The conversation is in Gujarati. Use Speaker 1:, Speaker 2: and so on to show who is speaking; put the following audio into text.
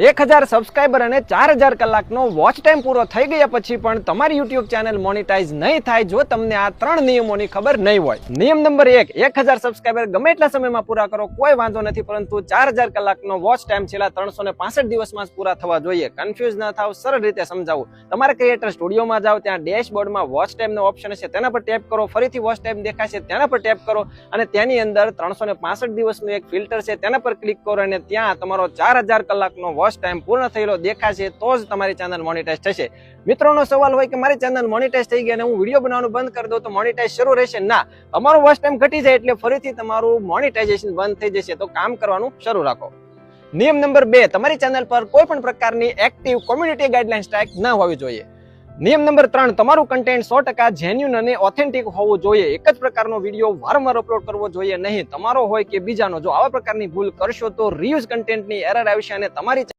Speaker 1: 1000 સબસ્ક્રાઇબર અને 4000 કલાકનો વોચ ટાઈમ પૂરો થઈ ગયા પછી પણ તમારી YouTube ચેનલ મોનેટાઇઝ નહીં થાય જો તમને આ 3 નિયમોની ખબર નહીં હોય. નિયમ નંબર 1, 1000 સબસ્ક્રાઇબર ગમે એટલા સમયમાં પૂરા કરો કોઈ વાંધો નથી, પરંતુ 4000 કલાકનો વોચ ટાઈમ છેલ્લા 365 દિવસમાં જ પૂરા થવા જોઈએ. કન્ફ્યુઝ ન થાવ, સરળ રીતે સમજાવું. તમારે ક્રિએટર સ્ટુડિયોમાં જાઓ, ત્યાં ડેશબોર્ડમાં વોચ ટાઈમનો ઓપ્શન છે, તેના પર ટેપ કરો. ફરીથી વોચ ટાઈમ દેખાશે, તેના પર ટેપ કરો અને તેની અંદર 365 દિવસનું એક ફિલ્ટર છે, તેના પર ક્લિક કરો અને ત્યાં તમારો 4000 કલાકનો વોચ ટાઈમ પૂર્ણ થયેલો દેખાશે તો જ તમારી ચેનલ મોનેટાઇઝ થશે. મિત્રોનો સવાલ હોય કે મારી ચેનલ મોનેટાઇઝ થઈ ગઈ અને હું વિડીયો બનાવવાનું બંધ કરી દઉં તો મોનેટાઇઝ શરૂ રહેશે? ના, તમારો વોચ ટાઈમ ઘટી જાય એટલે ફરીથી તમારું મોનેટાઇઝેશન બંધ થઈ જશે, તો કામ કરવાનું શરૂ રાખો. નિયમ નંબર 2, તમારી ચેનલ પર કોઈ પણ પ્રકારની એક્ટિવ કોમ્યુનિટી ગાઈડલાઈન સ્ટ્રાઇક ન હોવી જોઈએ. નિયમ નંબર 3, તમારું કન્ટેન્ટ 100% જેન્યુઇન અને ઓથેન્ટિક હોવું જોઈએ. એક જ પ્રકારનો વિડીયો વારંવાર અપલોડ કરવો જોઈએ નહીં, તમારો હોય કે બીજાનો. જો આવા પ્રકારની ભૂલ કરશો તો રીયુઝ કન્ટેન્ટની એરર આવશે અને તમારી